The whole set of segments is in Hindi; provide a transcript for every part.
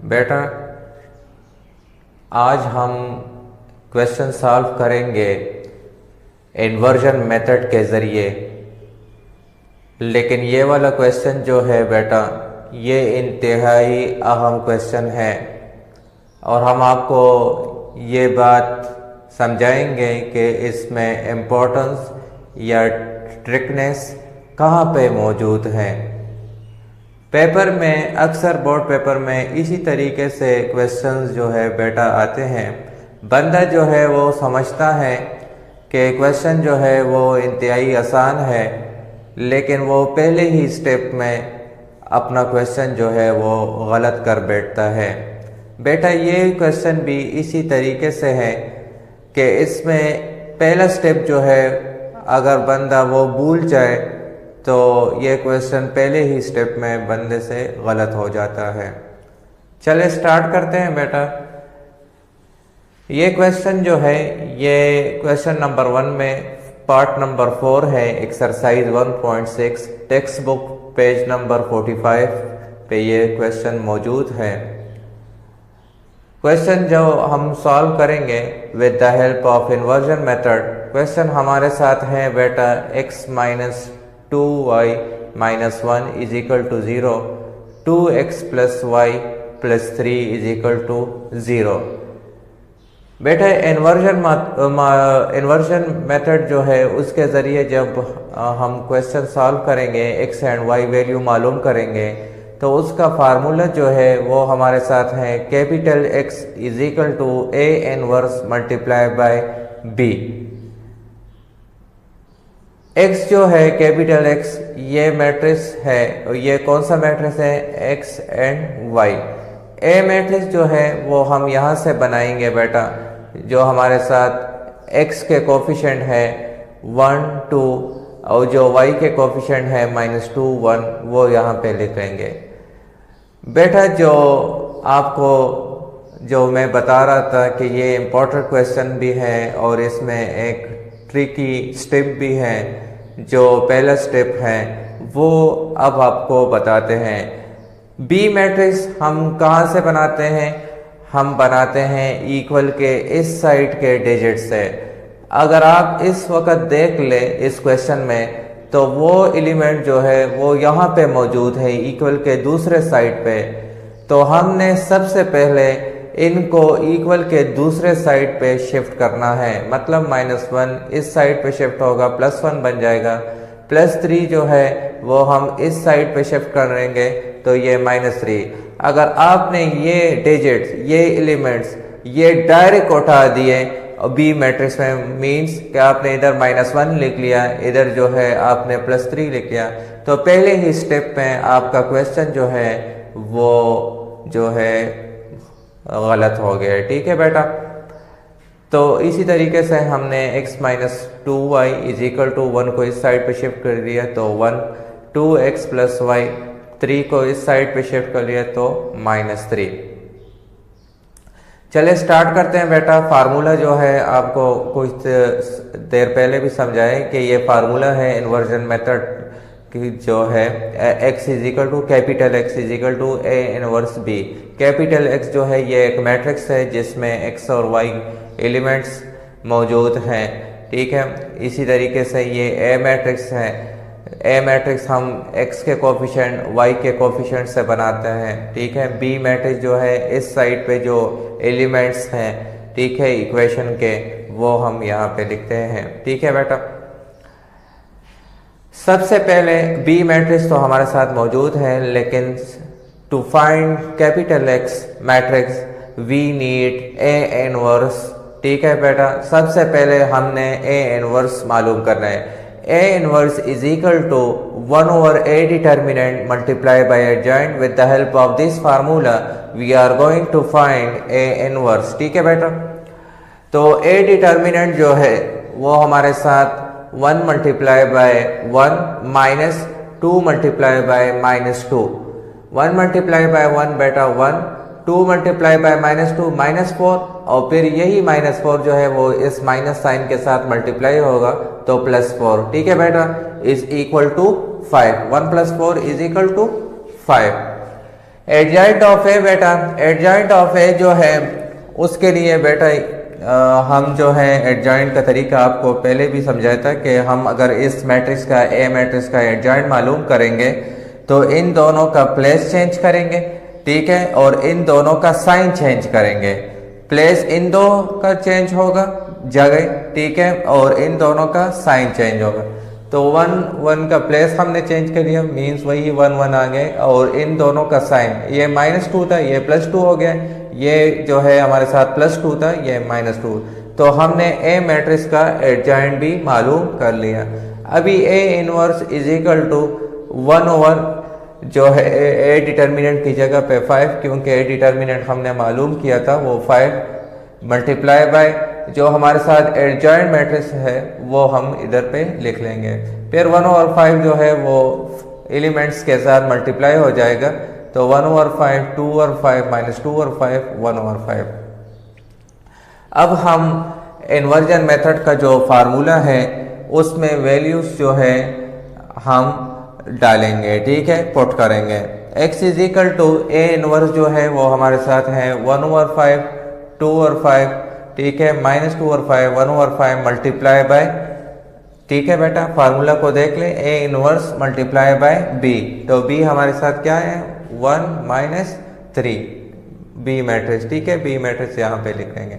बेटा आज हम क्वेश्चन सॉल्व करेंगे इन्वर्जन मेथड के ज़रिए। लेकिन ये वाला क्वेश्चन जो है बेटा ये इंतहाई अहम क्वेश्चन है और हम आपको ये बात समझाएंगे कि इसमें इम्पोर्टेंस या ट्रिकनेस कहाँ पे मौजूद है। पेपर में अक्सर बोर्ड पेपर में इसी तरीके से क्वेश्चंस जो है बेटा आते हैं। बंदा जो है वो समझता है कि क्वेश्चन जो है वो इंतहाई आसान है, लेकिन वो पहले ही स्टेप में अपना क्वेश्चन जो है वो गलत कर बैठता है। बेटा ये क्वेश्चन भी इसी तरीके से है कि इसमें पहला स्टेप जो है अगर बंदा वो भूल जाए तो ये क्वेश्चन पहले ही स्टेप में बंदे से गलत हो जाता है। चले स्टार्ट करते हैं बेटा। ये क्वेश्चन जो है ये क्वेश्चन नंबर 1 में पार्ट नंबर 4 है, exercise 1.6 text book page number 45 पे ये क्वेश्चन मौजूद है। क्वेश्चन जो हम सॉल्व करेंगे with the help of inversion method. Question हमारे साथ है बेटा x minus 2y minus 1 is equal to 0, 2x plus y plus 3 is equal to 0। बेटा इन्वर्जन मेथड जो है उसके ज़रिए जब हम क्वेश्चन सॉल्व करेंगे, x एंड y वैल्यू मालूम करेंगे, तो उसका फार्मूला जो है वो हमारे साथ है capital X is equal to a inverse multiply by b। x जो है कैपिटल X ये मैट्रिक्स है और ये कौन सा मैट्रिक्स है, x and y। a matrix जो है वो हम यहाँ से बनाएंगे बेटा, जो हमारे साथ x के कोफिशिएंट है 1 2 और जो y के कोफिशिएंट है -2 1 वो यहाँ पे लिख लेंगे। बेटा जो आपको जो मैं बता रहा था कि ये इम्पोर्टेंट क्वेश्चन भी है और इसमें एक ट्रिकी स्टेप भी है। जो पहला स्टेप है वो अब आपको बताते हैं। बी मैट्रिक्स हम कहाँ से बनाते हैं, हम बनाते हैं इक्वल के इस साइड के डिजिट से। अगर आप इस वक्त देख ले इस क्वेश्चन में तो वो एलिमेंट जो है वो यहाँ पे मौजूद है इक्वल के दूसरे साइड पे। तो हमने सबसे पहले इनको इक्वल के दूसरे साइड पे शिफ्ट करना है, मतलब -1 इस साइड पे शिफ्ट होगा, +1 बन जाएगा, +3 जो है वो हम इस साइड पे शिफ्ट करेंगे तो ये -3। अगर आपने ये डिजिट्स ये एलिमेंट्स ये डायरेक्ट उठा दिए बी मैट्रिक्स में, मीन्स कि आपने इधर -1 लिख लिया, इधर जो है आपने +3 लिख लिया, तो पहले ही स्टेप में आपका क्वेश्चन जो है वो जो है गलत हो गया। ठीक है बेटा। तो इसी तरीके से हमने x minus 2y is equal to 1 को इस साइड पे शिफ्ट कर दिया तो 1, 2x प्लस y 3 को इस साइड पे शिफ्ट कर लिया तो -3। चले स्टार्ट करते हैं बेटा। फार्मूला जो है आपको कुछ देर पहले भी समझाए कि ये फार्मूला है इन्वर्जन मेथड की जो है x is equal to capital X is equal to a inverse b। Capital X जो है ये एक मैट्रिक्स है जिसमें x और y एलिमेंट्स मौजूद हैं। ठीक है। इसी तरीके से ये a मैट्रिक्स है। a मैट्रिक्स हम x के कोफिशिएंट y के कोफिशिएंट से बनाते हैं। ठीक है। b मैट्रिक्स जो है इस साइड पे जो एलिमेंट्स हैं, ठीक है, इक्वेशन के, वो हम यहाँ पे लिखते हैं। ठीक है बेटा। सबसे पहले बी मैट्रिक्स तो हमारे साथ मौजूद है, लेकिन to find capital X matrix we need A inverse. ठीक है बेटा। सबसे पहले हमने ए इनवर्स मालूम करना है। A inverse is equal to 1/a determinant multiply by adjoint. With the help of this formula we are going to find A inverse. ठीक है बेटा। तो ए डिटर्मिनेंट जो है वो हमारे साथ 1 multiply by 1 minus 2 multiply by -2। 1 multiply by 1 बेटा 1, 2 मल्टीप्लाई बाय -2 -4, और फिर यही -4 जो है वो इस माइनस साइन के साथ मल्टीप्लाई होगा तो +4। ठीक है बेटा। Is equal to 5। 1 + 4 is equal to 5। Adjoint of A बेटा, एडजॉइंट ऑफ ए जो है उसके लिए बेटा हम जो है एडजॉइंट का तरीका आपको पहले भी समझाया था कि हम अगर इस मैट्रिक्स का ए मैट्रिक्स का एडजॉइंट मालूम करेंगे तो इन दोनों का प्लेस चेंज करेंगे, ठीक है, और इन दोनों का साइन चेंज करेंगे। प्लेस इन दो का चेंज होगा जगह, ठीक है, और इन दोनों का साइन चेंज होगा। तो 1 1 का प्लेस हमने चेंज कर दिया, मीन्स वही 1 1 आ गए, और इन दोनों का साइन, ये -2 था, ये +2 हो गया, ये जो है हमारे साथ +2 था, ये -2। तो हमने ए मैट्रिक्स का एडजॉइंट भी मालूम कर लिया। अभी A inverse is equal to 1/, जो है ए डिटर्मिनेंट की जगह पे 5, क्योंकि ए डिटर्मिनेंट हमने मालूम किया था वो 5 मल्टीप्लाई बाय जो हमारे साथ एडजॉइंट मैट्रिक्स है वो हम इधर पे लिख लेंगे। फिर 1/5 जो है वो एलिमेंट्स के साथ मल्टीप्लाई हो जाएगा, तो 1/5 2/5 -2/5 1/5। अब हम इन्वर्जन मेथड का जो फार्मूला है उसमें वैल्यूज जो है हम डालेंगे, ठीक है, पुट करेंगे। x is equal to A inverse जो है वो हमारे साथ है 1/5 2/5, ठीक है, -2/5 1/5 मल्टीप्लाई बाय, ठीक है बेटा, फार्मूला को देख ले, A inverse multiply by B, तो बी हमारे साथ क्या है 1 -3 बी मैट्रिक्स, ठीक है, बी मैट्रिक्स यहाँ पे लिख देंगे।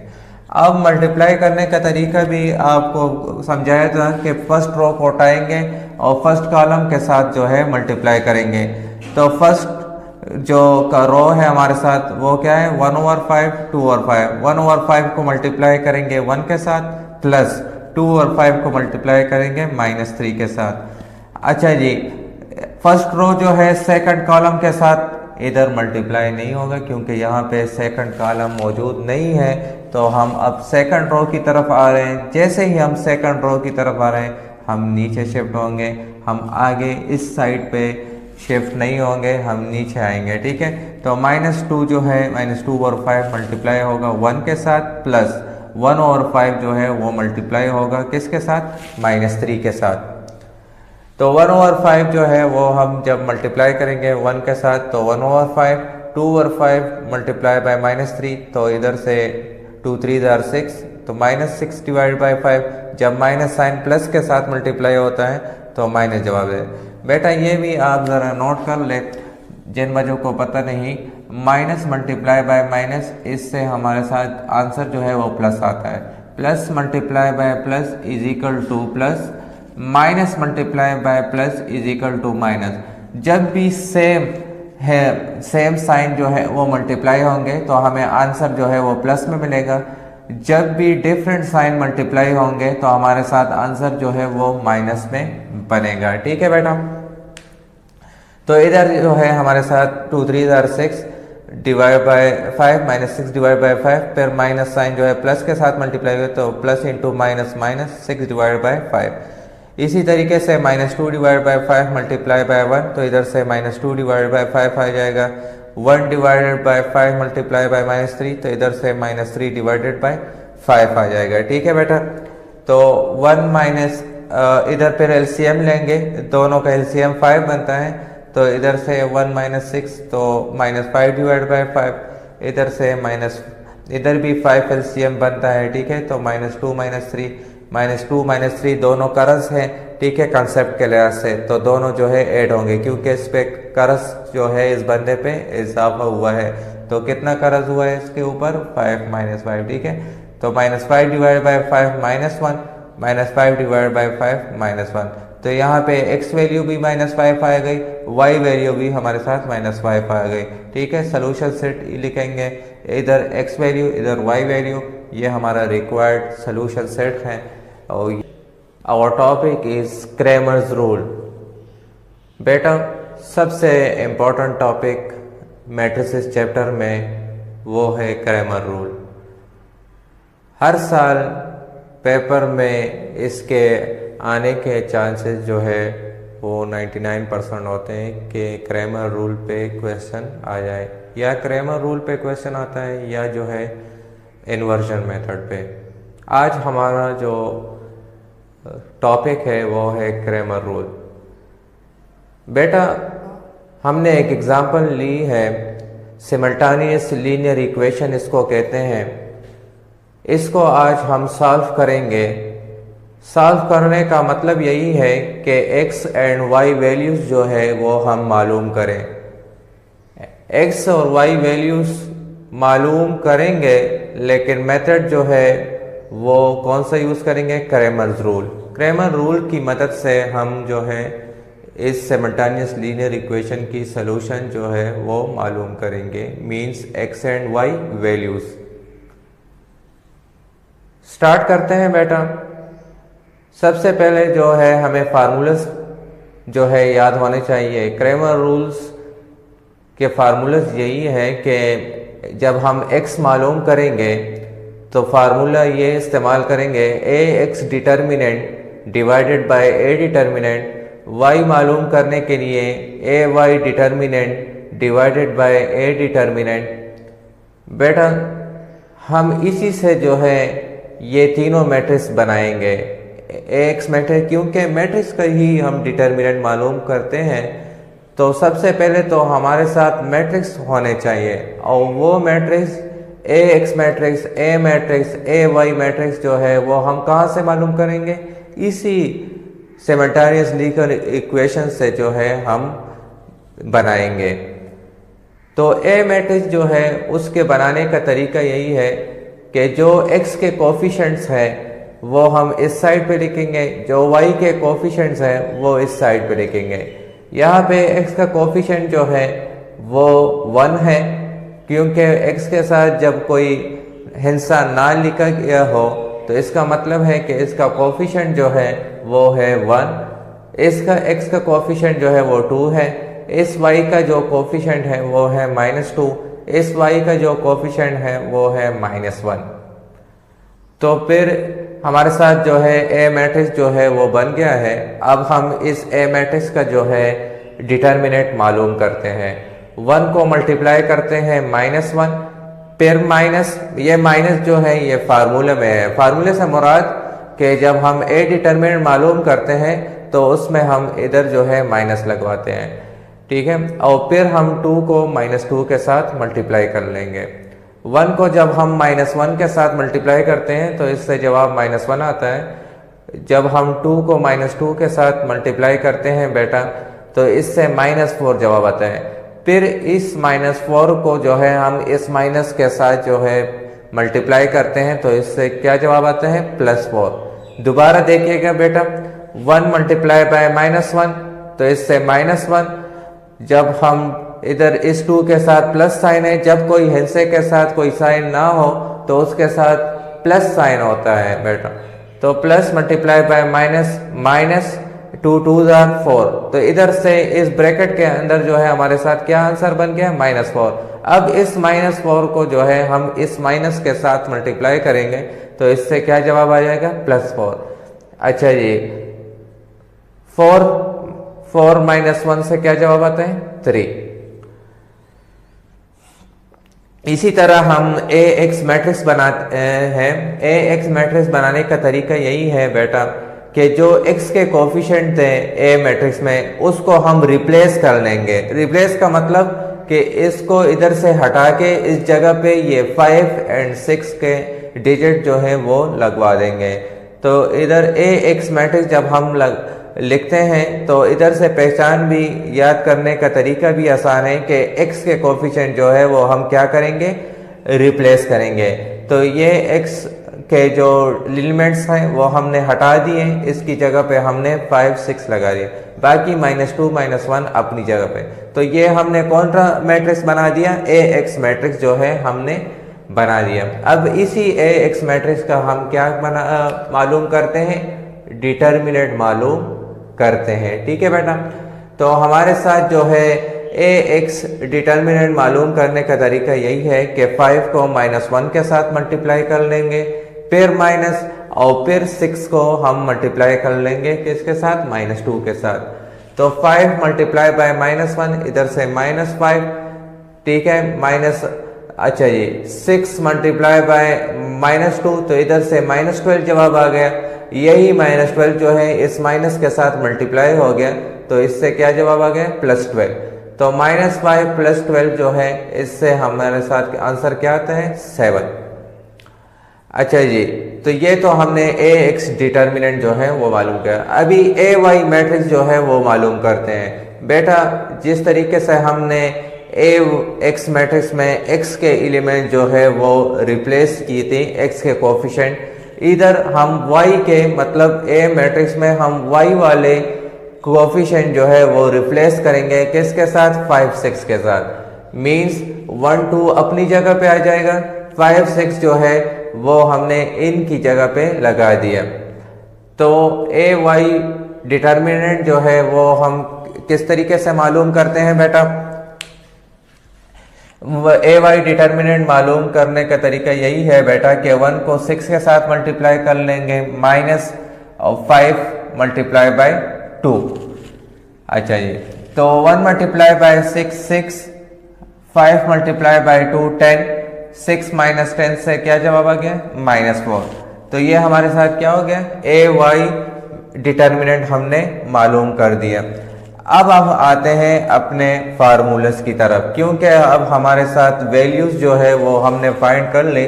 अब मल्टीप्लाई करने का तरीका भी आपको समझाया था कि फर्स्ट रो को उठाएंगे और फर्स्ट कॉलम के साथ जो है मल्टीप्लाई करेंगे। तो फर्स्ट जो का रो है हमारे साथ वो क्या है 1/5 2/5, 1/5 को मल्टीप्लाई करेंगे 1 के साथ, प्लस 2/5 को मल्टीप्लाई करेंगे -3 के साथ। अच्छा जी, फर्स्ट रो जो है सेकंड कॉलम के साथ इधर मल्टीप्लाई नहीं होगा क्योंकि यहाँ पे सेकंड कॉलम मौजूद नहीं है, तो हम अब सेकंड रो की तरफ आ रहे हैं। जैसे ही हम सेकंड रो की तरफ आ रहे हैं हम नीचे शिफ्ट होंगे, हम आगे इस साइड पे शिफ्ट नहीं होंगे, हम नीचे आएंगे, ठीक है। तो -2 जो है -2/5 मल्टीप्लाई होगा 1 के साथ, प्लस 1/5 जो है वो मल्टीप्लाई होगा किसके साथ -3 के साथ। तो 1/5 जो है वो हम जब मल्टीप्लाई करेंगे 1 के साथ तो 1/5 2/5 मल्टीप्लाई बाय -3, तो इधर से 2 3 are 6, तो -6 डिवाइड बाय 5, जब माइनस साइन प्लस के साथ मल्टीप्लाई होता है तो माइनस जवाब है। बेटा ये भी आप ज़रा नोट कर ले, जिन बच्चों को पता नहीं, माइनस मल्टीप्लाई बाय माइनस, इससे हमारे साथ आंसर जो है वो प्लस आता है। Plus multiply by plus is equal to plus, minus multiply by plus is equal to minus. जब भी सेम है, सेम साइन जो है वो मल्टीप्लाई होंगे तो हमें आंसर जो है वो प्लस में मिलेगा। जब भी डिफरेंट साइन मल्टीप्लाई होंगे तो हमारे साथ आंसर जो है वो माइनस में बनेगा, ठीक है बेटा। तो इधर जो है हमारे साथ 2 3 are 6 divide by 5 -6 divide by 5, फिर माइनस साइन जो है प्लस के साथ मल्टीप्लाई हुए तो plus into minus minus 6 divide by 5। इसी तरीके से -2 डिवाइड बाय 5 मल्टीप्लाई बाय 1, तो इधर से -2 डिवाइड बाय 5 आ जाएगा। 1 डिवाइडेड बाय 5 मल्टीप्लाई बाय -3, तो इधर से -3 डिवाइडेड बाय 5 आ जाएगा, ठीक है बेटा। तो 1 माइनस इधर फिर एलसीएम लेंगे, दोनों का एलसीएम 5 बनता है, तो इधर से 1 - 6 तो -5 डिवाइड बाय 5, इधर से माइनस, इधर भी 5 एलसीएम बनता है, ठीक है। तो -2 -3 -3 दोनों करस हैं, ठीक है, कंसेप्ट के लिहाज से, तो दोनों जो है ऐड होंगे क्योंकि इस पे करस जो है इस बंदे पे इजाफा हुआ है। तो कितना करस हुआ है इसके ऊपर 5 - 5, ठीक है। तो -5 डिवाइड बाय 5 -1, -5 डिवाइड बाय 5 -1, तो यहाँ पे x वैल्यू भी -5 आ गई, y वैल्यू भी हमारे साथ -5 आ गई, ठीक है। सोल्यूशन सेट लिखेंगे, इधर x वैल्यू इधर y वैल्यू, ये हमारा रिक्वायर्ड सोल्यूशन सेट है। और our topic is Cramer's rule. बेटा सबसे इम्पोर्टेंट टॉपिक मैट्रिसेस चैप्टर में वो है क्रैमर रूल। हर साल पेपर में इसके आने के चांसेस जो है वो 99% होते हैं कि क्रैमर रूल पे क्वेश्चन आ जाए, या क्रैमर रूल पे क्वेश्चन आता है या जो है इन्वर्जन मेथड पे। आज हमारा जो टॉपिक है वो है क्रैमर रूल। बेटा हमने एक एग्जांपल ली है सिमल्टेनियस लीनियर इक्वेशन इसको कहते हैं। इसको आज हम सॉल्व करेंगे। सॉल्व करने का मतलब यही है कि x एंड y वैल्यूज़ जो है वो हम मालूम करें। x और y वैल्यूज़ मालूम करेंगे, लेकिन मेथड जो है वो कौन सा यूज़ करेंगे? Cramer's rule. क्रैमर रूल की मदद से हम जो है इस सिमल्टेनियस लीनियर इक्वेशन की सलूशन जो है वो मालूम करेंगे, means x and y values. Start करते हैं बेटा। सबसे पहले जो है हमें फार्मूलास जो है याद होने चाहिए। क्रैमर रूल्स के फार्मूलास यही है कि जब हम x मालूम करेंगे तो फार्मूला ये इस्तेमाल करेंगे ax determinant divided by a determinant, y मालूम करने के लिए ay determinant divided by a determinant. बेटा हम इसी से जो है ये तीनों मैट्रिक्स बनाएंगे। ax मैट्रिक्स, क्योंकि मैट्रिक्स का ही हम डिटर्मिनेंट मालूम करते हैं, तो सबसे पहले तो हमारे साथ मैट्रिक्स होने चाहिए, और वो matrix ax matrix, a matrix, ay matrix जो है वो हम कहाँ से मालूम करेंगे? इसी सिमल्टेनियस लीनियर इक्वेशन से जो है हम बनाएंगे। तो a मैट्रिक्स जो है उसके बनाने का तरीका यही है कि जो x के कोफिशिएंट्स हैं वो हम इस साइड पे लिखेंगे, जो y के कोफिशिएंट्स हैं वो इस साइड पे लिखेंगे। यहाँ पे x का कोफिशिएंट जो है वो 1 है, क्योंकि x के साथ जब कोई हिस्सा ना लिखा गया हो तो इसका मतलब है कि इसका कोफिशिएंट जो है वो है 1। इसका x का कोफिशिएंट जो है वो 2 है। इस y का जो कोफिशिएंट है वो है -2। इस y का जो कोफिशिएंट है वो है -1। तो फिर हमारे साथ जो है a मैट्रिक्स जो है वो बन गया है। अब हम इस a मैट्रिक्स का जो है डिटर्मिनेंट मालूम करते हैं। 1 को मल्टीप्लाई करते हैं -1, फिर ये माइनस जो है ये फार्मूले में है। फार्मूले से मुराद कि जब हम a डिटर्मिनेंट मालूम करते हैं तो उसमें हम इधर जो है माइनस लगवाते हैं, ठीक है, और फिर हम 2 को -2 के साथ मल्टीप्लाई कर लेंगे। 1 को जब हम -1 के साथ मल्टीप्लाई करते हैं तो इससे जवाब -1 आता है। जब हम 2 को -2 के साथ मल्टीप्लाई करते हैं बेटा तो इससे -4 जवाब आता है। फिर इस -4 को जो है हम इस माइनस के साथ जो है मल्टीप्लाई करते हैं तो इससे क्या जवाब आता है? +4। दोबारा देखिएगा बेटा, 1 मल्टीप्लाई बाय -1 तो इससे -1। जब हम इधर इस 2 के साथ प्लस साइन है, जब कोई हिस्से के साथ कोई साइन ना हो तो उसके साथ प्लस साइन होता है बेटा। तो प्लस मल्टीप्लाई बाय माइनस 2 2 4। तो इधर से इस ब्रैकेट के अंदर जो है हमारे साथ क्या आंसर बन गया? -4। अब इस -4 को जो है हम इस माइनस के साथ मल्टीप्लाई करेंगे तो इससे क्या जवाब आ जाएगा? +4। अच्छा जी, 4 -1 से क्या जवाब आता है? 3। इसी तरह हम ax मैट्रिक्स बनाते हैं। ax मैट्रिक्स बनाने का तरीका यही है बेटा कि जो x के कोफिशिएंट थे a मैट्रिक्स में उसको हम रिप्लेस कर लेंगे। रिप्लेस का मतलब कि इसको इधर से हटा के इस जगह पे ये 5 और 6 के डिजिट जो है वो लगवा देंगे। तो इधर ax मैट्रिक्स जब हम लिखते हैं तो इधर से पहचान भी याद करने का तरीका भी आसान है कि x के कोफिशिएंट जो है वो हम क्या करेंगे? रिप्लेस करेंगे। तो ये x के जो एलिमेंट्स हैं वो हमने हटा दिए, इसकी जगह पे हमने 5 6 लगा दिए, बाकी -2 -1 अपनी जगह पे। तो ये हमने कौन सा मैट्रिक्स बना दिया? ax मैट्रिक्स जो है हमने बना दिया। अब इसी ax मैट्रिक्स का हम क्या मालूम करते हैं? डिटर्मिनेंट मालूम करते हैं, ठीक है बेटा। तो हमारे साथ जो है ax डिटर्मिनेंट मालूम करने का तरीका यही है कि 5 को -1 के साथ मल्टीप्लाई कर लेंगे, फिर माइनस, और फिर 6 को हम मल्टीप्लाई कर लेंगे किसके साथ? -2 के साथ। तो 5 मल्टीप्लाई बाय -1, इधर से -5, ठीक है, अच्छा जी 6 मल्टीप्लाई बाय -2 तो इधर से -12 जवाब आ गया। यही -12 जो है इस माइनस के साथ मल्टीप्लाई हो गया तो इससे क्या जवाब आ गया? +12। तो -5 + 12 जो है, इससे हमारे साथ आंसर क्या आता है 7। अच्छा जी, तो ये तो हमने ए एक्स डिटर्मिनेंट जो है वो मालूम किया। अभी ए वाई मैट्रिक्स जो है वो मालूम करते हैं। बेटा जिस तरीके से हमने ए एक्स मैट्रिक्स में एक्स के एलिमेंट जो है वो रिप्लेस की थी, एक्स के कोफिशिएंट, इधर हम वाई के मतलब ए मैट्रिक्स में हम वाई वाले कोफिशिएंट जो है वो रिप्लेस करेंगे किसके साथ, 5 6 के साथ। मीन्स 1 2 अपनी जगह पे आ जाएगा, 5 6 जो है वो हमने इनकी जगह पे लगा दिया। तो ए वाई डिटर्मिनेंट जो है वो हम किस तरीके से मालूम करते हैं बेटा, ए वाई डिटर्मिनेंट मालूम करने का तरीका यही है बेटा कि 1 को 6 के साथ मल्टीप्लाई कर लेंगे, -5 × 2। अच्छा जी, तो 1 × 6 6, 5 × 2 10, 6 - 10 से क्या जवाब आ गया, -4। तो ये हमारे साथ क्या हो गया, ए वाई डिटर्मिनेंट हमने मालूम कर दिया। अब हम आते हैं अपने फार्मूलेस की तरफ, क्योंकि अब हमारे साथ वैल्यूज जो है वो हमने फाइंड कर ली।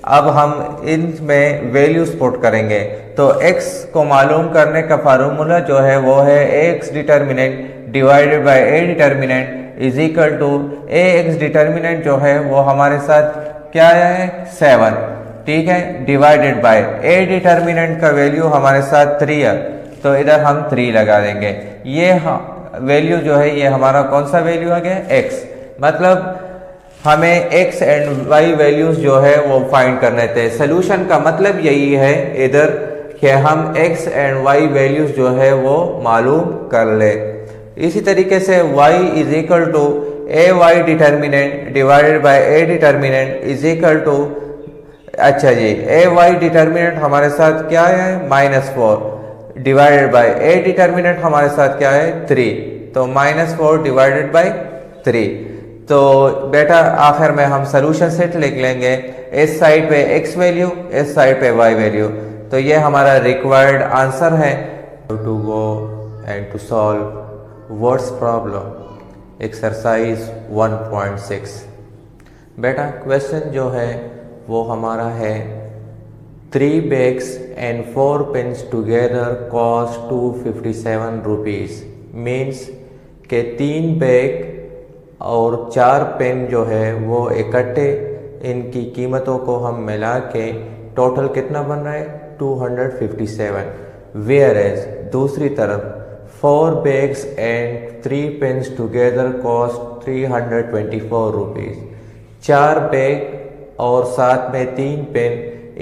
अब हम इनमें वैल्यूज पुट करेंगे। तो x को मालूम करने का फार्मूला जो है वो है X determinant divided by A determinant is equal to A X determinant जो है वो हमारे साथ क्या है 7, ठीक है, डिवाइडेड बाय ए डिटर्मिनेंट का वैल्यू हमारे साथ 3 है, तो इधर हम 3 लगा देंगे। ये वैल्यू जो है ये हमारा कौन सा वैल्यू आ गया, x। मतलब हमें x एंड y वैल्यूज जो है वो फाइंड करने थे। सोल्यूशन का मतलब यही है इधर कि हम x एंड y वैल्यूज जो है वो मालूम कर ले। इसी तरीके से y is equal to A Y determinant divided by A determinant is equal to, अच्छा जी, ए वाई डिटर्मिनेंट हमारे साथ क्या है -4 डिवाइडेड बाय ए डिटर्मिनेंट हमारे साथ क्या है 3, तो -4 डिवाइडेड बाय 3। तो बेटा आखिर में हम सोल्यूशन सेट लिख लेंगे, इस साइड पे x वैल्यू, इस साइड पे y वैल्यू। तो ये हमारा रिक्वायर्ड आंसर है। To go and to solve words problem exercise 1.6। बेटा क्वेश्चन जो है वो हमारा है 3 bags and 4 pens together cost 257 rupees। Means के 3 बैग और 4 पेन जो है वो इकट्ठे, इनकी कीमतों को हम मिला के टोटल कितना बन रहा है 257। वेयर एज दूसरी तरफ 4 bags and 3 pens together cost 324 rupees। 4 bag और साथ में 3 पेन,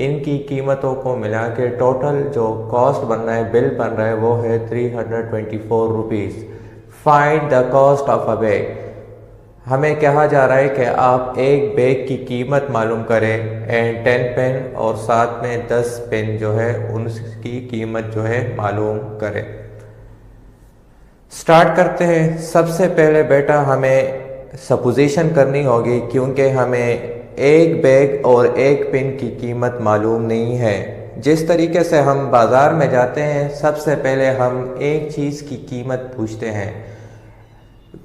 इनकी कीमतों को मिला के टोटल जो कॉस्ट बन रहा है, बिल बन रहा है, वो है 324 rupees. Find the cost of a bag. हमें कहा जा रहा है कि आप एक बैग की कीमत मालूम करें एंड 10 पेन और साथ में 10 पेन जो है उनकी कीमत जो है मालूम करें। स्टार्ट करते हैं। सबसे पहले बेटा हमें सपोजिशन करनी होगी, क्योंकि हमें एक बैग और एक पेन की कीमत मालूम नहीं है। जिस तरीके से हम बाज़ार में जाते हैं, सबसे पहले हम एक चीज़ की कीमत पूछते हैं।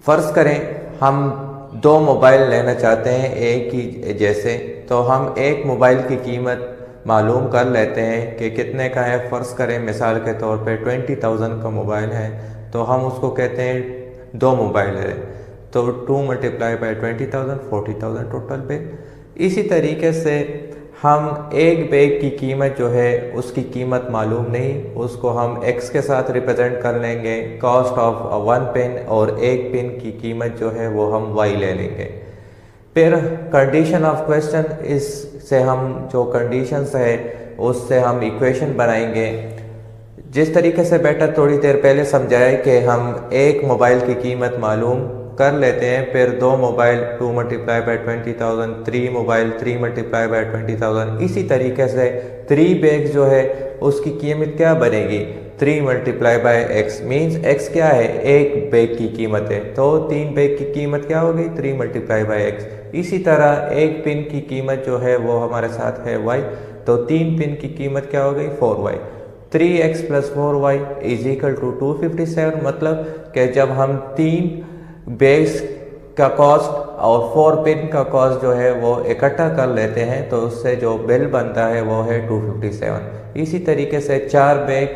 फ़र्ज़ करें हम 2 मोबाइल लेना चाहते हैं एक ही जैसे, तो हम एक मोबाइल की कीमत मालूम कर लेते हैं कि कितने का है। फ़र्ज़ करें मिसाल के तौर पे 20,000 का मोबाइल है, तो हम उसको कहते हैं 2 मोबाइल है, तो 2 × 20,000 40,000 टोटल बिल। इसी तरीके से हम एक बैग की कीमत जो है उसकी कीमत मालूम नहीं, उसको हम x के साथ रिप्रेजेंट कर लेंगे। कॉस्ट ऑफ 1 पेन और एक पेन की कीमत जो है वो हम y ले लेंगे। फिर कंडीशन ऑफ क्वेश्चन, इससे हम जो कंडीशंस है उससे हम इक्वेशन बनाएंगे। जिस तरीके से बेटा थोड़ी देर पहले समझाया कि हम एक मोबाइल की कीमत मालूम कर लेते हैं, फिर 2 मोबाइल 2 × 20,000, 3 मोबाइल 3 × 20,000। इसी तरीके से 3 बैग जो है उसकी कीमत क्या बनेगी 3 × x। मीन्स x क्या है, एक बैग की कीमत है, तो 3 बैग की कीमत क्या होगी 3 × x। इसी तरह एक पिन की कीमत जो है वो हमारे साथ है y, तो 3 पिन की कीमत क्या हो गई 4y। 3x + 4y = 257। मतलब कि जब हम 3 बैग्स का कॉस्ट और 4 पिन का कॉस्ट जो है वो इकट्ठा कर लेते हैं तो उससे जो बिल बनता है वो है 257। इसी तरीके से 4 बैग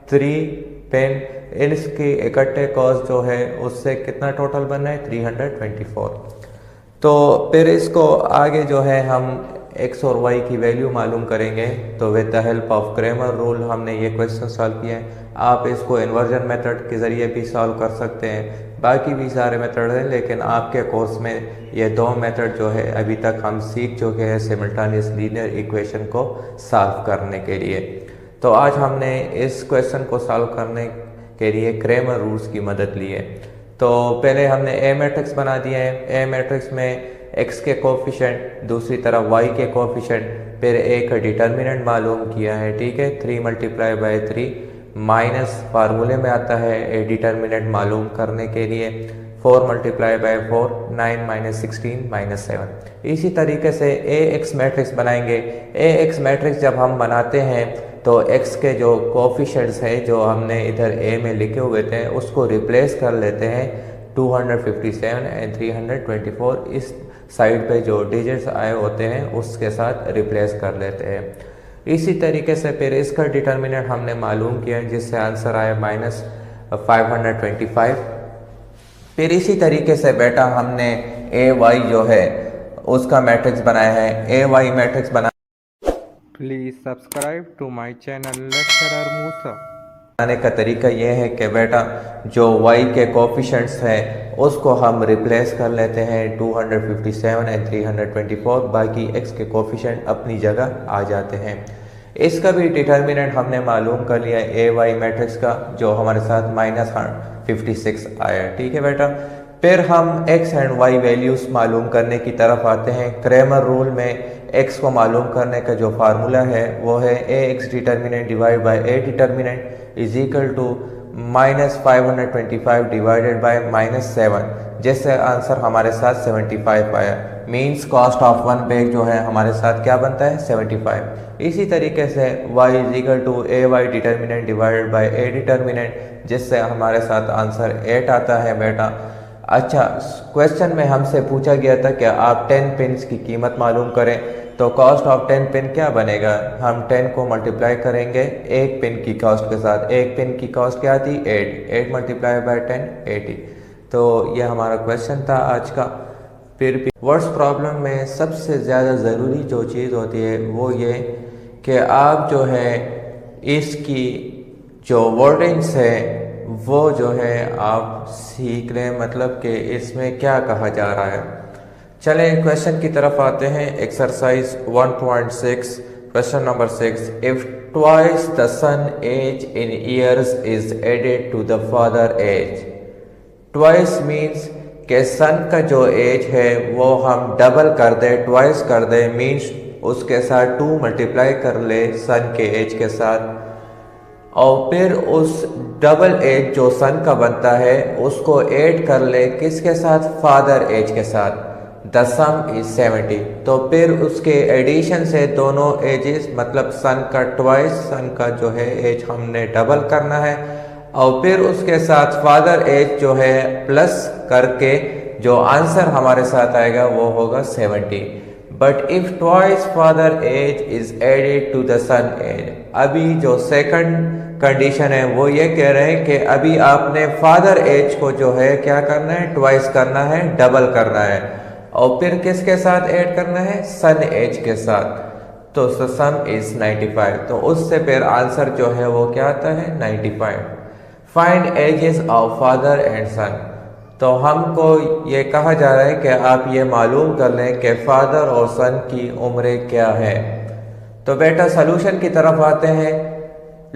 3 पेन इसकी इकट्ठे कॉस्ट जो है उससे कितना टोटल बना है 324। तो फिर इसको आगे जो है हम x और y की वैल्यू मालूम करेंगे। तो with the help of Cramer rule हमने ये क्वेश्चन सॉल्व किया है। आप इसको इन्वर्जन मेथड के ज़रिए भी सॉल्व कर सकते हैं, बाकी भी सारे मेथड हैं, लेकिन आपके कोर्स में ये 2 मेथड जो है अभी तक हम सीख चुके हैं सिमिल्टेनियस लीनियर इक्वेशन को सॉल्व करने के लिए। तो आज हमने इस क्वेश्चन को सॉल्व करने के लिए क्रैमर रूल्स की मदद ली है। तो पहले हमने ए मैट्रिक्स बना दिया है। ए मैट्रिक्स में x के कोफिशेंट, दूसरी तरफ y के कोफिशेंट, फिर a का डिटर्मिनेंट मालूम किया है। ठीक है, 3 × 3 माइनस फार्मूले में आता है a डिटर्मिनेंट मालूम करने के लिए 4 × 4 9 - 16 - 7। इसी तरीके से ax मैट्रिक्स बनाएंगे। ax मैट्रिक्स जब हम बनाते हैं तो x के जो कोफिशेंट्स हैं जो हमने इधर a में लिखे हुए थे उसको रिप्लेस कर लेते हैं 257 और 324 इस साइड पे जो डिजिट्स आए होते हैं उसके साथ रिप्लेस कर लेते हैं। इसी तरीके से फिर इसका डिटर्मिनेंट हमने मालूम किया जिससे आंसर आया -525। फिर इसी तरीके से बेटा हमने ए वाई जो है उसका मैट्रिक्स बनाया है। ए वाई मैट्रिक्स बना please subscribe to my channel lecturer Musa. बनाने का तरीका यह है कि बेटा जो y के कोफिशेंट्स हैं उसको हम रिप्लेस कर लेते हैं 257 और 324, बाकी x के कोफिशेंट अपनी जगह आ जाते हैं। इसका भी डिटर्मिनेंट हमने मालूम कर लिया ए वाई मैट्रिक्स का जो हमारे साथ -56 आया। ठीक है बेटा, फिर हम x एंड y वैल्यूज़ मालूम करने की तरफ आते हैं। क्रैमर रूल में x को मालूम करने का जो फार्मूला है वो है ax determinant divide by a determinant is equal to -525 divided by -7, जिससे आंसर हमारे साथ 75 आया। मीन्स कॉस्ट ऑफ 1 बैग जो है हमारे साथ क्या बनता है 75। इसी तरीके से y is equal to A Y determinant divided by a determinant, जिससे हमारे साथ आंसर 8 आता है बेटा। अच्छा, क्वेश्चन में हमसे पूछा गया था कि आप 10 पिन्स की कीमत मालूम करें, तो कॉस्ट ऑफ 10 पिन क्या बनेगा। हम 10 को मल्टीप्लाई करेंगे 1 पिन की कॉस्ट के साथ। 1 पिन की कॉस्ट क्या थी 8 मल्टीप्लाई बाय 10 80। तो ये हमारा क्वेश्चन था आज का। फिर भी वर्ड्स प्रॉब्लम में सबसे ज़्यादा ज़रूरी जो चीज़ होती है वो ये कि आप जो है इसकी जो वर्डिंग्स है वो जो है आप सीख लें, मतलब कि इसमें क्या कहा जा रहा है। चलें क्वेश्चन की तरफ आते हैं। Exercise 1.6 question number 6, if twice the son age in years is added to the father age. Twice means के सन का जो एज है वो हम डबल कर दे, ट्वाइस कर दे, मीन्स उसके साथ 2 मल्टीप्लाई कर ले सन के एज के साथ, और फिर उस डबल एज जो सन का बनता है उसको ऐड कर ले किसके साथ फादर एज के साथ। The some is 70। तो फिर उसके एडिशन से दोनों एजेस मतलब सन का ट्वाइस, सन का जो है एज हमने डबल करना है, और फिर उसके साथ फादर एज जो है प्लस करके जो आंसर हमारे साथ आएगा वो होगा 70। But if twice father age is added to the son age, अभी जो सेकंड कंडीशन है वो ये कह रहे हैं कि अभी आपने फादर एज को जो है क्या करना है ट्वाइस करना है, डबल करना है, और फिर किसके साथ ऐड करना है सन एज के साथ। तो सम इज 95। तो उससे फिर आंसर जो है वो क्या आता है 95। Find ages of father and son. तो हमको ये कहा जा रहा है कि आप ये मालूम कर लें कि फादर और सन की उम्रें क्या है। तो बेटा सलूशन की तरफ आते हैं।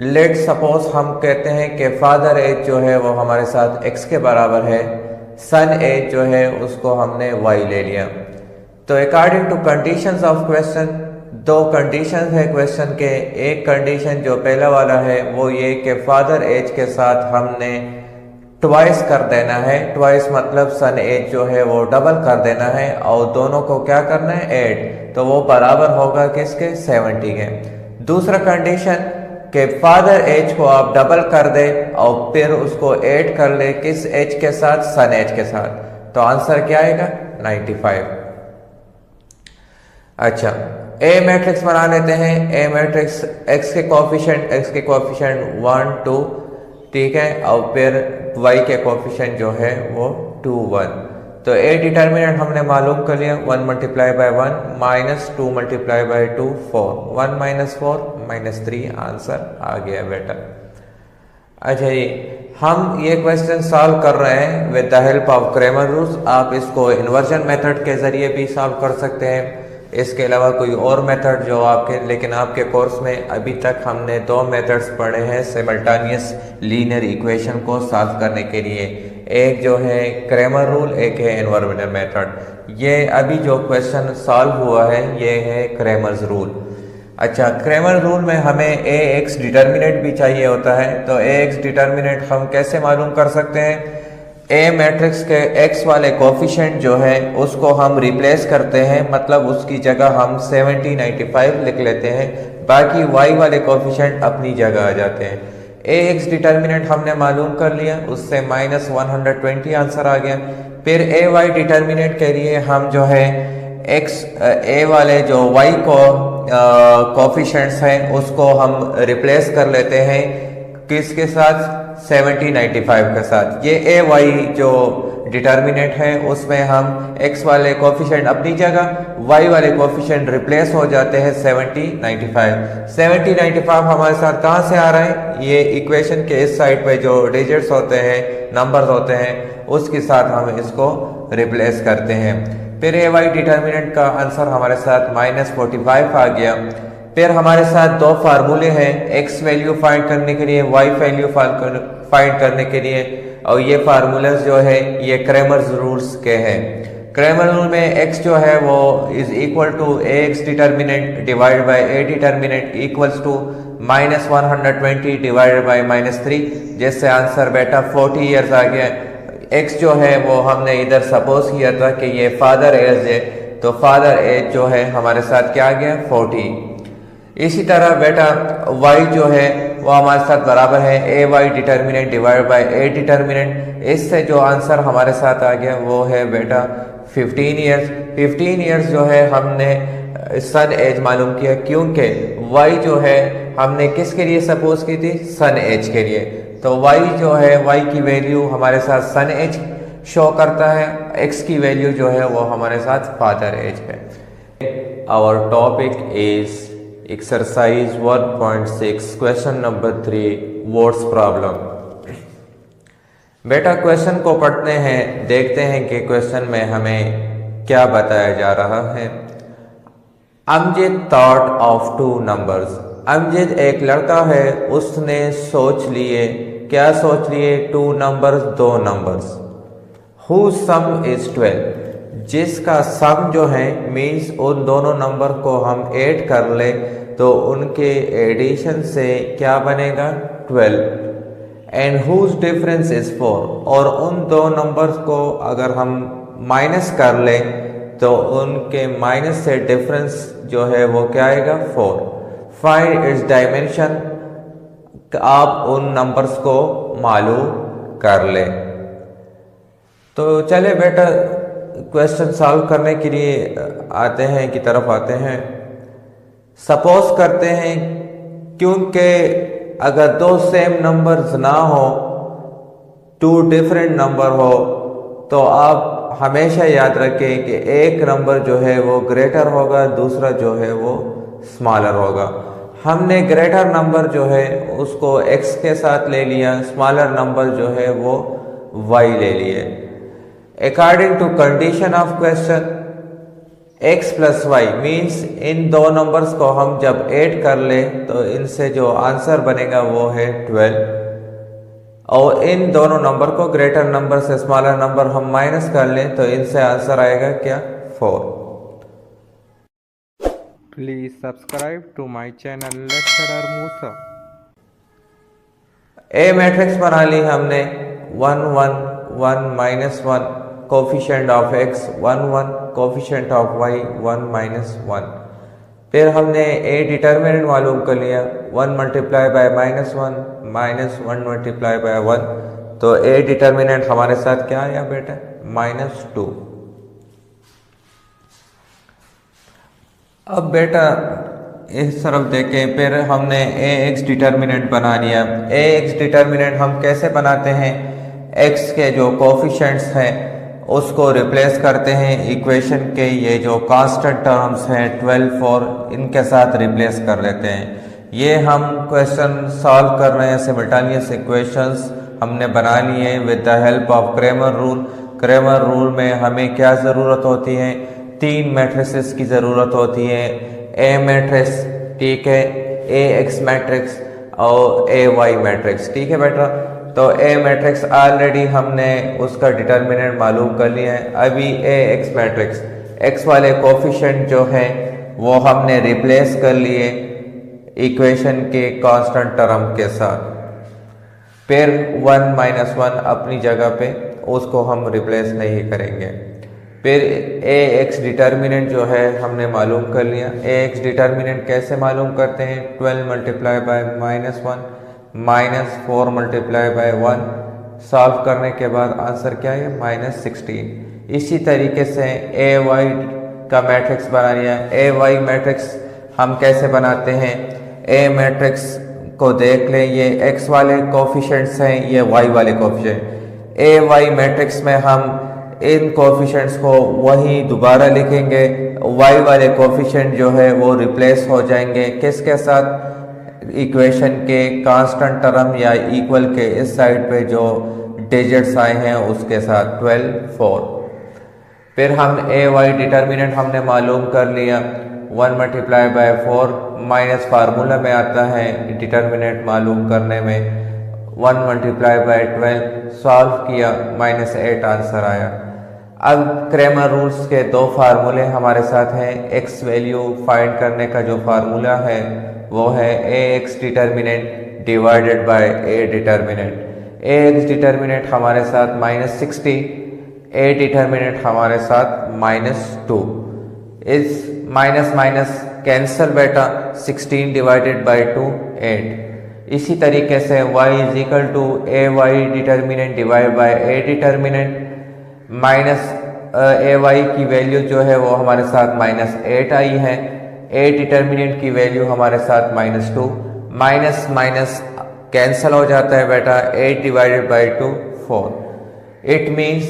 लेट सपोज हम कहते हैं कि फादर एज जो है वो हमारे साथ x के बराबर है, सन एज जो है उसको हमने y ले लिया। तो according to conditions of question, 2 conditions है क्वेश्चन के। एक कंडीशन जो पहला वाला है वो ये कि फादर एज के साथ हमने ट्वाइस कर देना है, ट्वाइस मतलब सन एज जो है वो डबल कर देना है, और दोनों को क्या करना है ऐड, तो वो बराबर होगा किसके 70 के। दूसरा कंडीशन कि फादर एज को आप डबल कर दे और फिर उसको ऐड कर ले किस एज के साथ सन एज के साथ। तो आंसर क्या आएगा 95। अच्छा, ए मैट्रिक्स बना लेते हैं। ए मैट्रिक्स एक्स के कोफिशिएंट 1 2, ठीक है, और फिर वाई के कोफिशिएंट जो है वो 2 1। तो ए डिटर्मिनेंट हमने मालूम कर लिया, 1 multiply by 1 minus 2 multiply by 2 4, 1 minus 4 minus 3, answer आ गया बेटा। अच्छा जी, हम ये क्वेश्चन सॉल्व कर रहे हैं with the help of Cramer rules. आप इसको इन्वर्जन मेथड के जरिए भी सॉल्व कर सकते हैं, इसके अलावा कोई और मेथड जो लेकिन आपके कोर्स में अभी तक हमने 2 मेथड्स पढ़े हैं सिमल्टेनियस लीनियर इक्वेशन को सॉल्व करने के लिए। एक जो है क्रैमर रूल, एक है इन्वर्जन मेथड। ये अभी जो क्वेश्चन सॉल्व हुआ है ये है क्रैमर्स रूल। अच्छा, क्रैमर रूल में हमें ए एक्स डिटर्मिनेंट भी चाहिए होता है, तो ए एक्स डिटर्मिनेंट हम कैसे मालूम कर सकते हैं? ए मैट्रिक्स के एक्स वाले कोफिशिएंट जो है उसको हम रिप्लेस करते हैं, मतलब उसकी जगह हम 70 95 लिख लेते हैं, बाकी वाई वाले कोफिशिएंट अपनी जगह आ जाते हैं। ए एक्स डिटर्मिनेंट हमने मालूम कर लिया, उससे माइनस 120 आंसर आ गया। फिर ए वाई डिटर्मिनेंट के लिए हम जो है एक्स ए वाले जो वाई को कोफिशिएंट्स हैं उसको हम रिप्लेस कर लेते हैं, किसके साथ? 70 95 के साथ। ये ए वाई जो डिटर्मिनेंट है उसमें हम एक्स वाले कोफिशिएंट अपनी जगह, वाई वाले कोफिशिएंट रिप्लेस हो जाते हैं 70 95। 70 95 हमारे साथ कहाँ से आ रहा है? ये इक्वेशन के इस साइड पे जो डिजिट्स होते हैं, नंबर्स होते हैं, उसके साथ हम इसको रिप्लेस करते हैं। फिर ए वाई डिटर्मिनेंट का आंसर हमारे साथ -45 आ गया। फिर हमारे साथ 2 फार्मूले हैं एक्स वैल्यू फाइंड करने के लिए, वाई वैल्यू फाइंड करने के लिए, और ये फार्मूलाज जो है ये क्रैमर्स रूल्स के हैं। क्रैमर रूल में x जो है वो is equal to A X determinant divide by A determinant equals to -120 divided by -3, जिससे आंसर बेटा 40 ईयर्स आ गया। x जो है वो हमने इधर सपोज किया था कि ये फादर एज है, तो फादर एज जो है हमारे साथ क्या आ गया? 40। इसी तरह बेटा y जो है वो हमारे साथ बराबर है A Y determinant divide by A determinant. इससे जो आंसर हमारे साथ आ गया वो है बेटा 15 ईयर्स। 15 ईयर्स जो है हमने सन एज मालूम किया, क्योंकि y जो है हमने किसके लिए सपोज की थी? सन एज के लिए। तो y जो है y की वैल्यू हमारे साथ सन एज शो करता है, x की वैल्यू जो है वो हमारे साथ फादर एज है। Our topic is exercise 1.6 question number 3 words problem. बेटा क्वेश्चन को पढ़ते हैं, देखते हैं कि क्वेश्चन में हमें क्या बताया जा रहा है। Amjad thought of 2 numbers. Amjad एक लड़का है, उसने सोच लिए, क्या सोच लिए? 2 numbers, 2 numbers. Whose sum is 12, जिसका सम जो है मीन्स उन दोनों नंबर को हम ऐड कर ले तो उनके एडिशन से क्या बनेगा? 12। एंड हुज डिफरेंस इज 4, और उन 2 नंबर्स को अगर हम माइनस कर ले तो उनके माइनस से डिफरेंस जो है वो क्या आएगा? 4। फाइंड इट्स डायमेंशन, आप उन नंबर्स को मालूम कर ले। तो चले बेटा क्वेश्चन सॉल्व करने के लिए तरफ आते हैं। सपोज करते हैं, क्योंकि अगर 2 सेम नंबर्स ना हो, 2 डिफरेंट नंबर हो, तो आप हमेशा याद रखें कि एक नंबर जो है वो ग्रेटर होगा, दूसरा जो है वो स्मॉलर होगा। हमने ग्रेटर नंबर जो है उसको x के साथ ले लिया, स्मॉलर नंबर जो है वो y ले लिए। According to condition of question, x plus Y means इन 2 नंबर्स को हम जब ऐड कर ले तो इनसे जो आंसर बनेगा वो है 12, और इन दोनों नंबर को ग्रेटर नंबर से स्मॉलर नंबर हम माइनस कर लें तो इनसे आंसर आएगा क्या? 4। Please subscribe to my channel Lecturer Musa। A matrix बना ली हमने, 1 1 1 -1, coefficient of x 1 1, coefficient of y 1 -1। फिर हमने ए डिटर्मिनेंट मालूम कर लिया, 1 मल्टीप्लाई बाय -1 -1 मल्टीप्लाई बाय 1, तो ए डिटर्मिनेंट हमारे साथ क्या आया बेटा? -2। अब बेटा इस तरफ देखें, फिर हमने ax डिटर्मिनेंट बना लिया। ax डिटर्मिनेंट हम कैसे बनाते हैं, x के जो कोफिशेंट्स हैं उसको रिप्लेस करते हैं इक्वेशन के ये जो कांस्टेंट टर्म्स हैं 12, 4 इनके साथ रिप्लेस कर लेते हैं। ये हम क्वेश्चन सॉल्व कर रहे हैं, सिमल्टेनियस इक्वेशंस हमने बना लिए हैं with the help of Cramer rule. Cramer rule में हमें क्या ज़रूरत होती है, 3 मैट्रिसेस की ज़रूरत होती है। ए मैट्रिक्स, ठीक है, ए एक्स मैट्रिक्स और ए वाई मैट्रिक्स, ठीक है बेटा। तो ए मैट्रिक्स ऑलरेडी हमने उसका डिटर्मिनेंट मालूम कर लिया है। अभी ए एक्स मैट्रिक्स, एक्स वाले कोफिशिएंट जो है वो हमने रिप्लेस कर लिए इक्वेशन के कांस्टेंट टर्म के साथ। फिर 1 - 1 अपनी जगह पे, उसको हम रिप्लेस नहीं करेंगे। फिर ए एक्स डिटर्मिनेंट जो है हमने मालूम कर लिया। ए एक्स डिटर्मिनेंट कैसे मालूम करते हैं, 12 multiply by -1 -4 multiply by 1। Solve करने के बाद आंसर क्या है, -16। इसी तरीके से ए वाई का मैट्रिक्स बना लिया। ए वाई मैट्रिक्स हम कैसे बनाते हैं, ए मैट्रिक्स को देख लें, ये एक्स वाले कोफिशिएंट्स हैं, ये वाई वाले कोफिशिएंट। ए वाई मैट्रिक्स में हम इन कोफिशिएंट्स को वही दोबारा लिखेंगे, वाई वाले कोफिशिएंट जो है वो रिप्लेस हो जाएंगे किसके साथ, इक्वेशन के कांस्टेंट टर्म या इक्वल के इस साइड पे जो डिजिट्स आए हैं उसके साथ 12, 4। फिर हम ए वाई डिटर्मिनेंट हमने मालूम कर लिया। 1 मल्टीप्लाई बाय 4 माइनस फार्मूला में आता है डिटर्मिनेंट मालूम करने में। 1 मल्टीप्लाई बाय 12 सॉल्व किया, -8 आंसर आया। अब क्रेमर रूल्स के 2 फार्मूले हमारे साथ हैं। एक्स वैल्यू फाइंड करने का जो फार्मूला है वो है A X determinant divided by A determinant. A X determinant हमारे साथ -60, ए डिटर्मिनेंट हमारे साथ -2। इस माइनस माइनस कैंसल बेटा, 16 डिवाइडेड बाय 2 8। इसी तरीके से y is equal to A Y determinant divide by A determinant. Minus A Y की वैल्यू जो है वो हमारे साथ -8 आई है। ए डिटर्मिनेंट की वैल्यू हमारे साथ -2। माइनस माइनस कैंसल हो जाता है बेटा, 8 डिवाइडेड बाई 2 4। इट मीन्स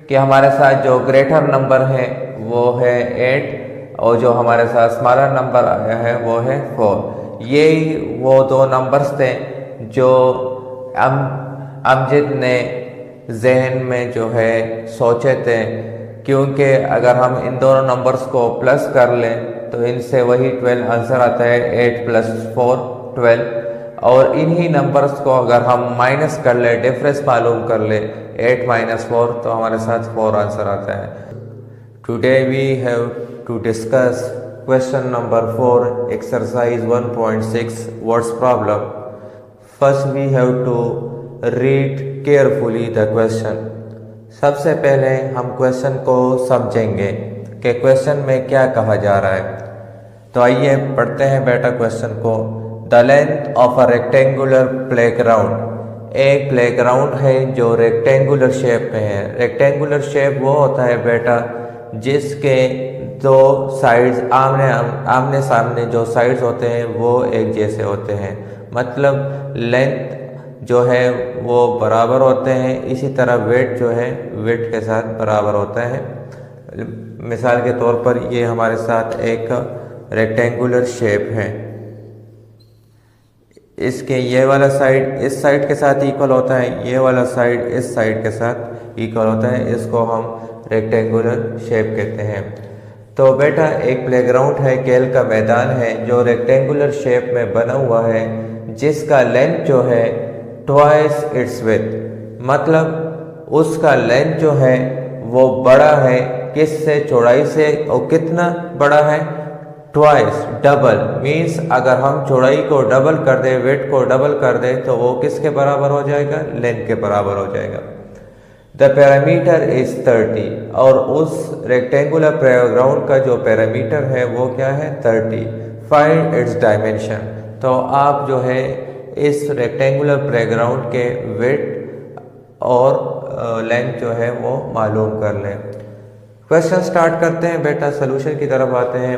कि हमारे साथ जो ग्रेटर नंबर है वो है 8 और जो हमारे साथ स्मॉलर नंबर आया है वो है 4। ये वो 2 नंबर्स थे जो अमजद ने जहन में जो है सोचे थे, क्योंकि अगर हम इन दोनों नंबर्स को प्लस कर लें तो इनसे वही 12 आंसर आता है। 8 + 4 12। और इन्हीं नंबर्स को अगर हम माइनस कर ले, डिफरेंस मालूम कर ले, 8 - 4 तो हमारे साथ 4 आंसर आता है। Today we have to discuss question number 4 exercise 1.6 words problem. First we have to read carefully the question. सबसे पहले हम क्वेश्चन को समझेंगे कि क्वेश्चन में क्या कहा जा रहा है। तो आइए पढ़ते हैं बेटा क्वेश्चन को। The length of a rectangular playground. एक प्लेग्राउंड है जो रेक्टेंगुलर शेप में है। रेक्टेंगुलर शेप वो होता है बेटा जिसके 2 साइड्स आमने सामने जो साइड्स होते हैं वो एक जैसे होते हैं, मतलब लेंथ जो है वो बराबर होते हैं। इसी तरह वेट जो है वेट के साथ बराबर होता है। मिसाल के तौर पर ये हमारे साथ एक रेक्टेंगुलर शेप है, इसके ये वाला साइड इस साइड के साथ इक्वल होता है, ये वाला साइड इस साइड के साथ इक्वल होता है। इसको हम रेक्टेंगुलर शेप कहते हैं। तो बेटा एक प्लेग्राउंड है, खेल का मैदान है जो रेक्टेंगुलर शेप में बना हुआ है, जिसका लेंथ जो है ट्वाइस इट्स विड्थ, मतलब उसका लेंथ जो है वो बड़ा है किससे, चौड़ाई से। और कितना बड़ा है, ट्वाइस, डबल। मीन्स अगर हम चौड़ाई को डबल कर दें, वेट को डबल कर दें तो वो किसके बराबर हो जाएगा, लेंथ के बराबर हो जाएगा। द पैरामीटर इज 30 और उस रेक्टेंगुलर प्लेग्राउंड का जो पैरामीटर है वो क्या है, 30। Find its dimension. तो आप जो है इस रेक्टेंगुलर प्लेग्राउंड के विड्थ और लेंथ जो है वो मालूम कर लें। क्वेश्चन स्टार्ट करते हैं बेटा, सोल्यूशन की तरफ आते हैं।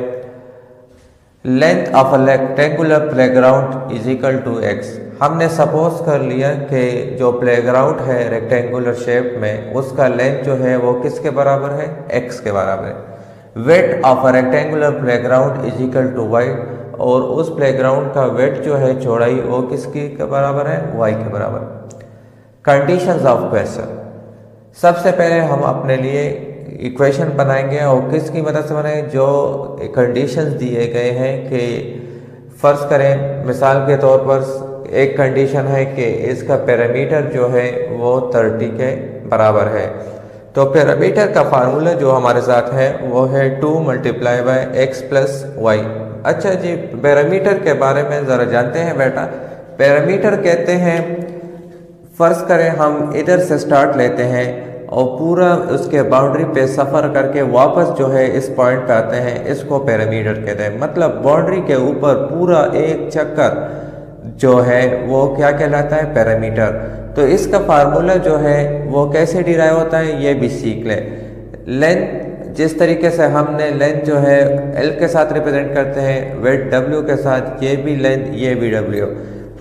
Length of a rectangular playground is equal to X. हमने सपोज कर लिया कि जो प्लेग्राउंड है रेक्टेंगुलर शेप में, उसका लेंथ जो है वो किसके बराबर है, एक्स के बराबर है। Width of a rectangular playground is equal to Y, और उस प्लेग्राउंड का वेट जो है चौड़ाई वो किसकी के बराबर है, वाई के बराबर। कंडीशंस ऑफ क्वेश्चन, सबसे पहले हम अपने लिए इक्वेशन बनाएंगे और किसकी मदद से बनाएंगे, जो कंडीशंस दिए गए हैं कि फर्ज करें मिसाल के तौर पर एक कंडीशन है कि इसका पैरामीटर जो है वो 30 के बराबर है। तो पैरामीटर का फार्मूला जो हमारे साथ है वो है 2 multiply by X plus Y. अच्छा जी, पैरामीटर के बारे में ज़रा जानते हैं बेटा। पैरामीटर कहते हैं, फर्ज करें हम इधर से स्टार्ट लेते हैं और पूरा उसके बाउंड्री पे सफ़र करके वापस जो है इस पॉइंट पे आते हैं, इसको पैरामीटर कहते हैं। मतलब बाउंड्री के ऊपर पूरा एक चक्कर जो है वो क्या कहलाता है, पैरामीटर। तो इसका फार्मूला जो है वो कैसे डिराइव होता है ये भी सीख लें। लेंथ, जिस तरीके से हमने लेंथ जो है एल के साथ रिप्रेजेंट करते हैं, वेट डब्ल्यू के साथ, ये भी लेंथ ये भी डब्ल्यू,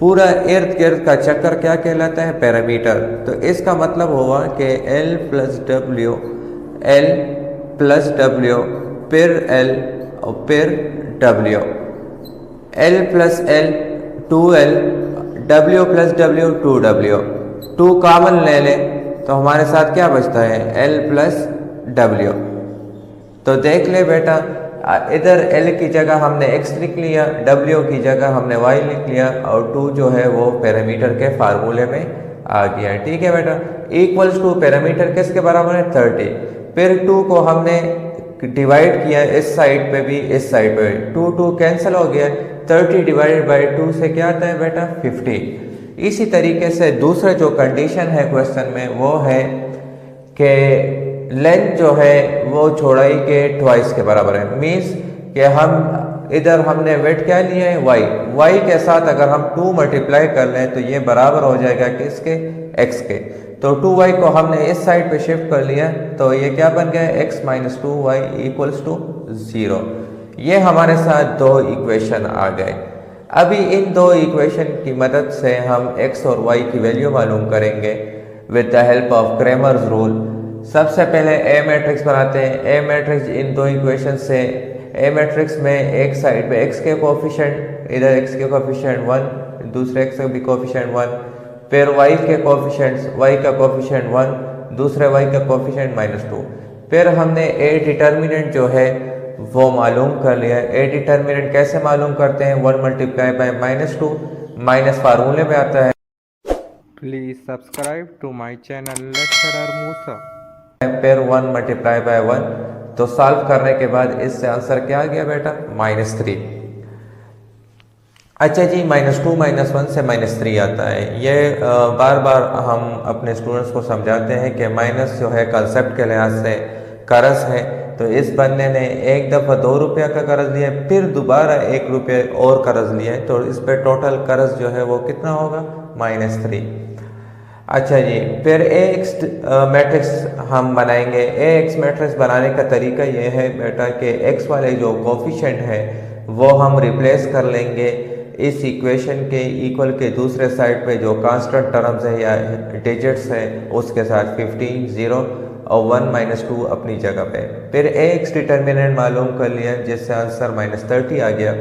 पूरा इर्द गिर्द का चक्कर क्या कहलाता है, पैरामीटर। तो इसका मतलब हुआ कि L plus W, L plus W, फिर एल और फिर W, L plus L 2L, W plus W 2W, 2 common ले लें तो हमारे साथ क्या बचता है, L प्लस डब्ल्यू। तो देख ले बेटा, इधर L की जगह हमने X लिख लिया, W की जगह हमने Y लिख लिया, और 2 जो है वो पैरामीटर के फार्मूले में आ गया। ठीक है बेटा, इक्वल्स टू पैरामीटर किसके बराबर है, 30। फिर 2 को हमने डिवाइड किया इस साइड पे भी इस साइड पे, 2 कैंसिल हो गया, 30 डिवाइडेड बाई 2 से क्या आता है बेटा, 50। इसी तरीके से दूसरा जो कंडीशन है क्वेश्चन में वो है कि लेंथ जो है वो चौड़ाई के ट्वाइस के बराबर है। मीन्स कि हम इधर हमने वेट क्या लिया है, वाई के साथ अगर हम 2 मल्टीप्लाई कर लें तो ये बराबर हो जाएगा किसके, एक्स के। तो 2y को हमने इस साइड पे शिफ्ट कर लिया तो ये क्या बन गया, x minus 2y equals to 0। ये हमारे साथ 2 इक्वेशन आ गए। अभी इन 2 इक्वेशन की मदद से हम x और y की वैल्यू मालूम करेंगे with the help of Cramer's rule. सबसे पहले ए मैट्रिक्स बनाते हैं। ए मैट्रिक्स इन 2 इक्वेशन से, ए मैट्रिक्स में एक साइड पे x के कोफिशिएंट, इधर x के कोफिशिएंट 1, दूसरे x के भी कोफिशिएंट 1, फिर y के कोफिशिएंट्स, y का कोफिशिएंट 1, दूसरे y का कोफिशिएंट -2। फिर हमने ए डिटर्मिनेंट जो है वो मालूम कर लिया। ए डिटर्मिनेंट कैसे मालूम करते हैं, 1 मल्टीप्लाई बाय -2, माइनस फार्मूले में आता है। Please subscribe to my channel lecturer Musa. फिर 1 मल्टीप्लाई बाय 1, तो सॉल्व करने के बाद इससे आंसर क्या आ गया बेटा, -3। अच्छा जी, -2 -1 से -3 आता है। ये बार बार हम अपने स्टूडेंट्स को समझाते हैं कि माइनस जो है कंसेप्ट के लिहाज से कर्ज है। तो इस बंदे ने एक दफ़ा 2 रुपया का कर्ज लिया, फिर दोबारा 1 रुपये और कर्ज लिया है, तो इस पर टोटल कर्ज जो है वो कितना होगा, -3। अच्छा जी, फिर AX मैट्रिक्स हम बनाएंगे। AX मैट्रिक्स बनाने का तरीका ये है बेटा कि x वाले जो कोफिशिएंट है वो हम रिप्लेस कर लेंगे इस इक्वेशन के इक्वल के दूसरे साइड पे जो कांस्टेंट टर्म्स है या डिजिट्स है उसके साथ 15, 0 और 1 -2 अपनी जगह पे। फिर AX डिटर्मिनेंट मालूम कर लिया जिससे आंसर -30 आ गया।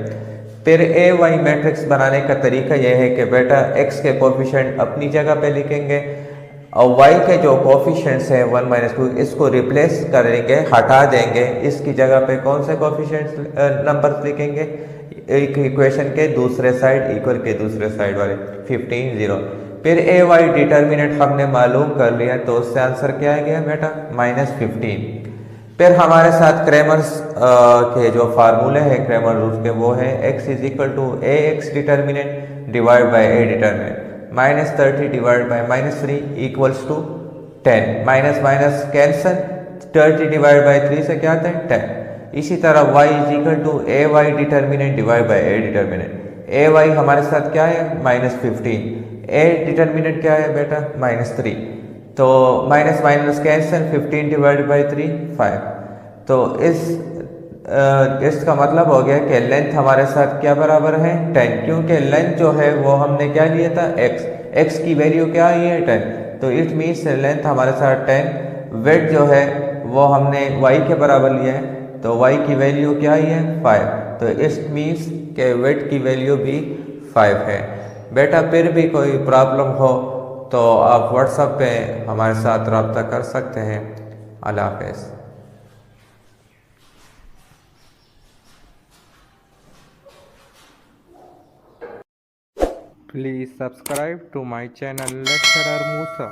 फिर AY मैट्रिक्स बनाने का तरीका यह है कि बेटा x के कोफिशिएंट अपनी जगह पे लिखेंगे और y के जो कोफिशिएंट्स हैं 1 -2 इसको रिप्लेस करेंगे, हटा देंगे, इसकी जगह पे कौन से कोफिशिएंट्स नंबर्स लिखेंगे, एक इक्वेशन के दूसरे साइड इक्वल के दूसरे साइड वाले 15, 0। फिर AY डिटर्मिनेंट हमने मालूम कर लिया तो उससे आंसर क्या आ गया बेटा, -15। फिर हमारे साथ क्रेमर्स के जो फार्मूले हैं क्रेमर रूल के वो है x is equal to AX determinant divide by A determinant, -30 divide by -3 equals to 10, minus minus cancel, 30 divide by 3 से क्या आता है, 10। इसी तरह y is equal to AY determinant divide by A determinant. AY हमारे साथ क्या है, -15, A डिटर्मिनेंट क्या है बेटा, -3। तो minus minus cancel, 15 divide by 3 5। तो इसका मतलब हो गया कि लेंथ हमारे साथ क्या बराबर है 10, क्योंकि लेंथ जो है वो हमने क्या लिया था x की वैल्यू क्या आई है 10, तो इट मीन्स लेंथ हमारे साथ 10। वेट जो है वो हमने y के बराबर लिया है, तो y की वैल्यू क्या आई है 5, तो इट मीन्स के वेट की वैल्यू भी 5 है। बेटा फिर भी कोई प्रॉब्लम हो तो आप व्हाट्सएप पे हमारे साथ रब्ता कर सकते हैं। अल्लाह हाफ़िज़। Please subscribe to my channel Lecturer Musa.